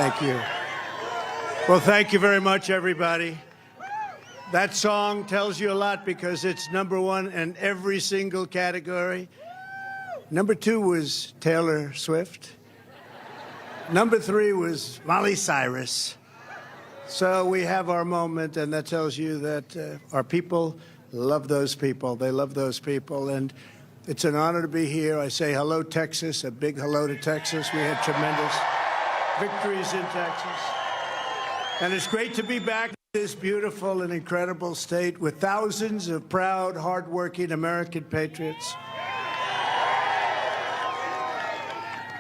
Thank you. Well, thank you very much, everybody. That song tells you a lot because it's #1 in every single category. #2 was Taylor Swift. #3 was Miley Cyrus. So we have our moment, and that tells you that our people love those people. They love those people, and it's an honor to be here. I say hello, Texas, a big hello to Texas. We had tremendous victories in Texas. And it's great to be back in this beautiful and incredible state with thousands of proud, hardworking American patriots.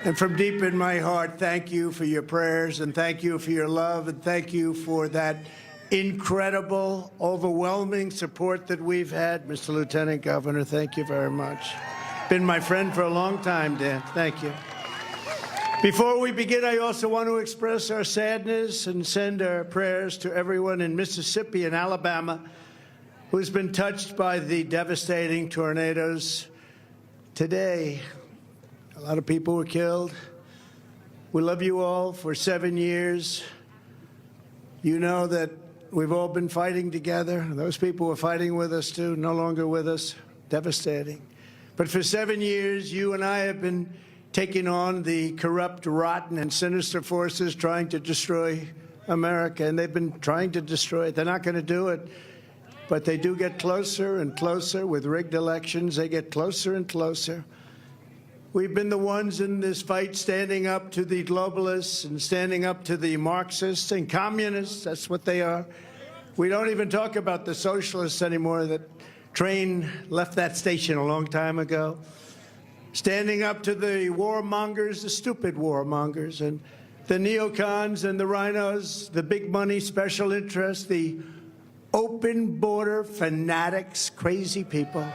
And from deep in my heart, thank you for your prayers, and thank you for your love, and thank you for that incredible, overwhelming support that we've had. Mr. Lieutenant Governor, thank you very much. Been my friend for a long time, Dan. Thank you. Before we begin, I also want to express our sadness and send our prayers to everyone in Mississippi and Alabama who's been touched by the devastating tornadoes today. A lot of people were killed. We love you all for 7 years. You know that we've all been fighting together. Those people were fighting with us, too, no longer with us. Devastating. But for 7 years, you and I have been taking on the corrupt, rotten, and sinister forces trying to destroy America, and they've been trying to destroy it. They're not going to do it, but they do get closer and closer with rigged elections. They get closer and closer. We've been the ones in this fight standing up to the globalists and standing up to the Marxists and communists. That's what they are. We don't even talk about the socialists anymore. That train left that station a long time ago. Standing up to the warmongers, the stupid warmongers, and the neocons and the rhinos, the big money special interests, the open border fanatics, crazy people.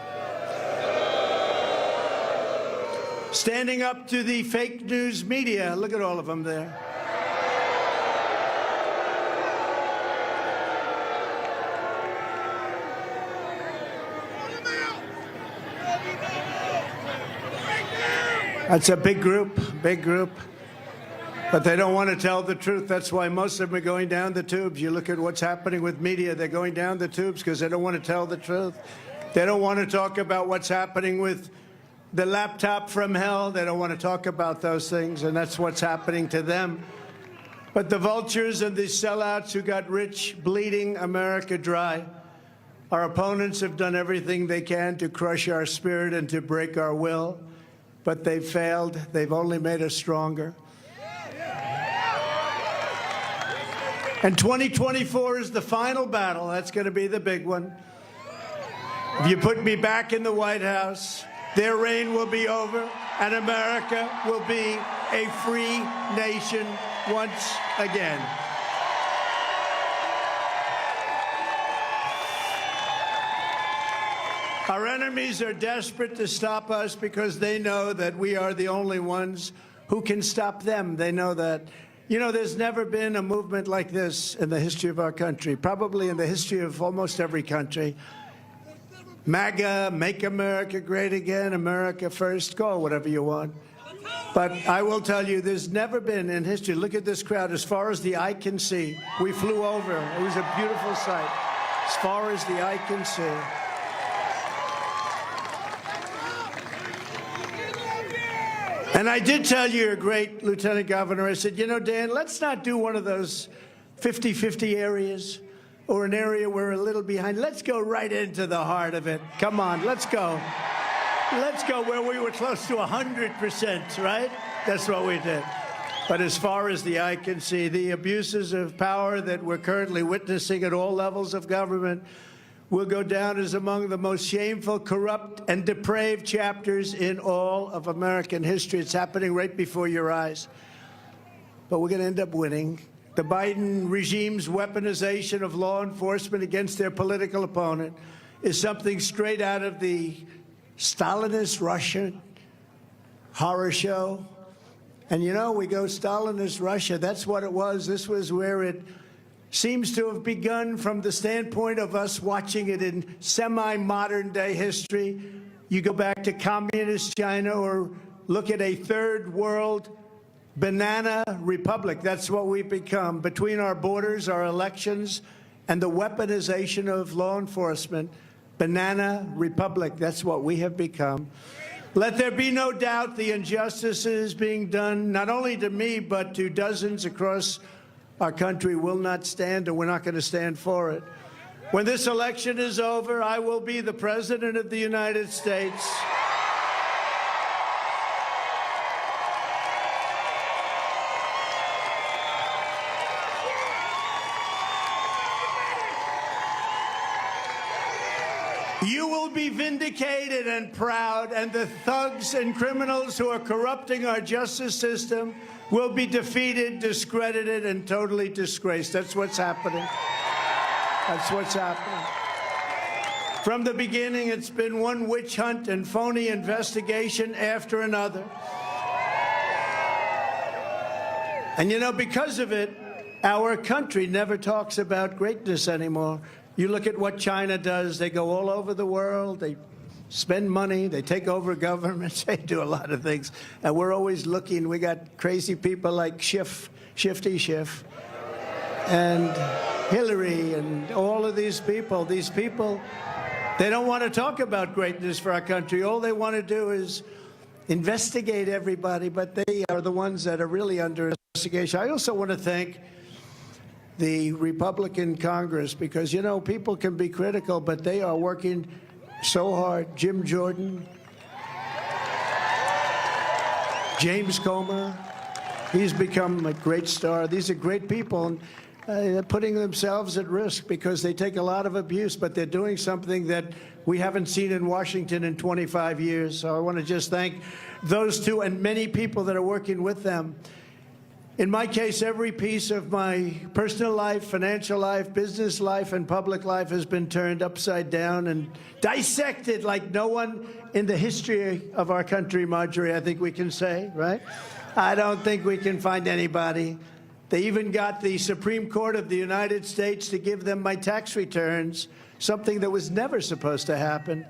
Standing up to the fake news media. Look at all of them there. That's a big group, but they don't want to tell the truth. That's why most of them are going down the tubes. You look at what's happening with media, they're going down the tubes because they don't want to tell the truth. They don't want to talk about what's happening with the laptop from hell. They don't want to talk about those things, and that's what's happening to them. But the vultures and the sellouts who got rich, bleeding America dry, our opponents have done everything they can to crush our spirit and to break our will. But they've failed. They've only made us stronger. And 2024 is the final battle. That's going to be the big one. If you put me back in the White House, their reign will be over, and America will be a free nation once again. Our enemies are desperate to stop us because they know that we are the only ones who can stop them. They know that. You know, there's never been a movement like this in the history of our country, probably in the history of almost every country. MAGA, Make America Great Again, America First, call whatever you want. But I will tell you, there's never been in history, look at this crowd, as far as the eye can see. We flew over. It was a beautiful sight, as far as the eye can see. And I did tell your great Lieutenant Governor, I said, you know, Dan, let's not do one of those 50-50 areas or an area where we're a little behind. Let's go right into the heart of it. Come on, let's go. Let's go where we were close to 100%, right? That's what we did. But as far as the eye can see, the abuses of power that we're currently witnessing at all levels of government will go down as among the most shameful, corrupt, and depraved chapters in all of American history. It's happening right before your eyes. But we're going to end up winning. The Biden regime's weaponization of law enforcement against their political opponent is something straight out of the Stalinist Russian horror show. And you know, we go Stalinist Russia. That's what it was. This was where it seems to have begun from the standpoint of us watching it in semi-modern day history. You go back to communist China or look at a third world banana republic. That's what we've become. Between our borders, our elections, and the weaponization of law enforcement, banana republic, that's what we have become. Let there be no doubt the injustices being done, not only to me, but to dozens across our country will not stand, and we're not going to stand for it. When this election is over, I will be the President of the United States. You will be vindicated and proud, and the thugs and criminals who are corrupting our justice system will be defeated, discredited, and totally disgraced. That's what's happening. That's what's happening. From the beginning, it's been one witch hunt and phony investigation after another. And you know, because of it, our country never talks about greatness anymore. You look at what China does. They go all over the world. They spend money. They take over governments. They do a lot of things. And we're always looking. We got crazy people like Shifty Schiff and Hillary and all of these people. These people, they don't want to talk about greatness for our country. All they want to do is investigate everybody, but they are the ones that are really under investigation. I also want to thank the Republican Congress, because, you know, people can be critical, but they are working so hard. Jim Jordan, James Comer, he's become a great star. These are great people, and they're putting themselves at risk because they take a lot of abuse, but they're doing something that we haven't seen in Washington in 25 years. So I want to just thank those two and many people that are working with them. In my case, every piece of my personal life, financial life, business life, and public life has been turned upside down and dissected like no one in the history of our country, Marjorie, I think we can say, right? I don't think we can find anybody. They even got the Supreme Court of the United States to give them my tax returns, something that was never supposed to happen.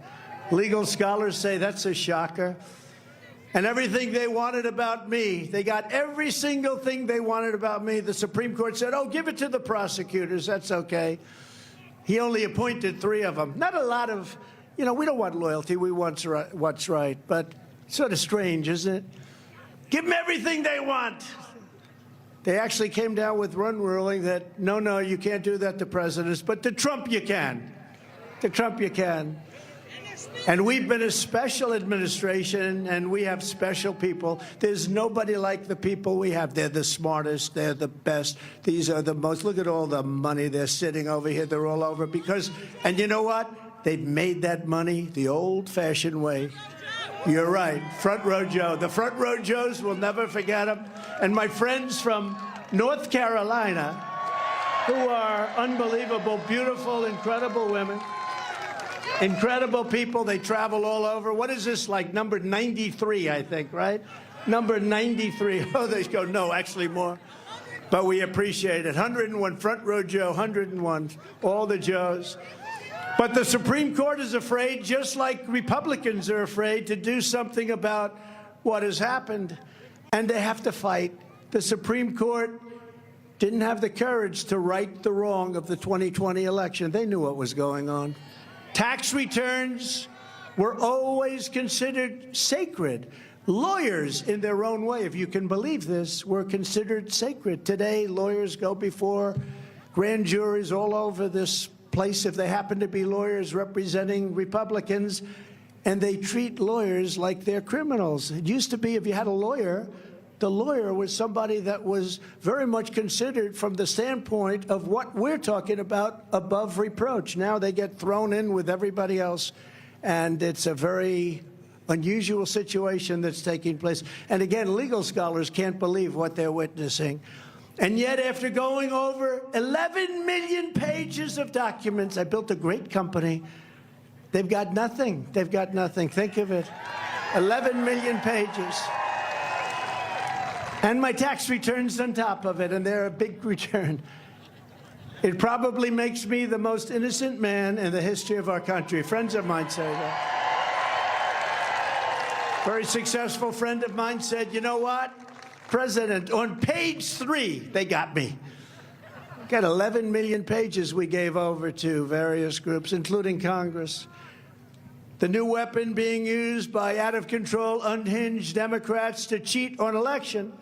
Legal scholars say that's a shocker. And everything they wanted about me, they got every single thing they wanted about me. The Supreme Court said, oh, give it to the prosecutors. That's okay. He only appointed 3 of them. Not a lot of, you know, we don't want loyalty. We want what's right. But sort of strange, isn't it? Give them everything they want. They actually came down with one ruling that, no, you can't do that to presidents, but to Trump you can. To Trump you can. And we've been a special administration, and we have special people. There's nobody like the people we have. They're the smartest. They're the best. These are the most. Look at all the money they're sitting over here. They're all over because, and you know what? They've made that money the old-fashioned way. You're right. Front Row Joe. The Front Row Joes will never forget them. And my friends from North Carolina, who are unbelievable, beautiful, incredible women. Incredible people. They travel all over. What is this, like number 93, I think, right? Number 93. Oh, they go, no, actually more. But we appreciate it. 101, Front Row Joe, 101, all the Joes. But the Supreme Court is afraid, just like Republicans are afraid, to do something about what has happened. And they have to fight. The Supreme Court didn't have the courage to right the wrong of the 2020 election. They knew what was going on. Tax returns were always considered sacred. Lawyers, in their own way, if you can believe this, were considered sacred. Today, lawyers go before grand juries all over this place, if they happen to be lawyers representing Republicans, and they treat lawyers like they're criminals. It used to be if you had a lawyer, the lawyer was somebody that was very much considered from the standpoint of what we're talking about, above reproach. Now they get thrown in with everybody else, and it's a very unusual situation that's taking place. And again, legal scholars can't believe what they're witnessing. And yet, after going over 11 million pages of documents, I built a great company. They've got nothing. They've got nothing. Think of it. 11 million pages. And my tax returns on top of it, and they're a big return. It probably makes me the most innocent man in the history of our country. Friends of mine say that. Very successful friend of mine said, you know what? President, on page 3, they got me. Got 11 million pages we gave over to various groups, including Congress. The new weapon being used by out-of-control, unhinged Democrats to cheat on election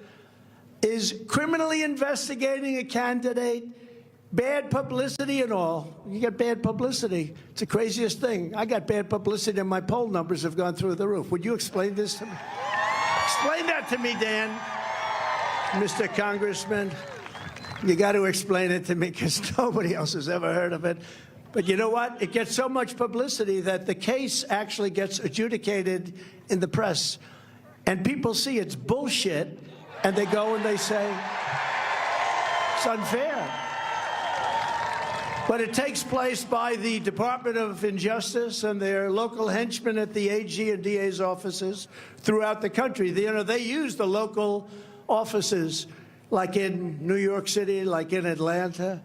is criminally investigating a candidate, bad publicity and all. You get bad publicity. It's the craziest thing. I got bad publicity and my poll numbers have gone through the roof. Would you explain this to me? Explain that to me, Dan. Mr. Congressman, you got to explain it to me because nobody else has ever heard of it. But you know what? It gets so much publicity that the case actually gets adjudicated in the press. And people see it's bullshit, and they go and they say, it's unfair. But it takes place by the Department of Injustice and their local henchmen at the AG and DA's offices throughout the country. They use the local offices, like in New York City, like in Atlanta,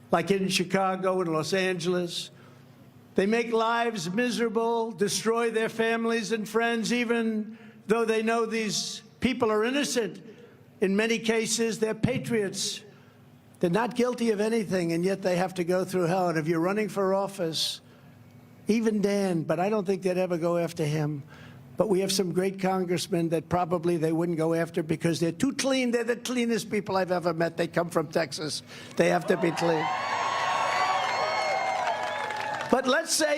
like in Chicago and Los Angeles. They make lives miserable, destroy their families and friends, even though they know these people are innocent. In many cases, they're patriots. They're not guilty of anything, and yet they have to go through hell. And if you're running for office, even Dan, but I don't think they'd ever go after him. But we have some great congressmen that probably they wouldn't go after because they're too clean. They're the cleanest people I've ever met. They come from Texas. They have to be clean. But let's say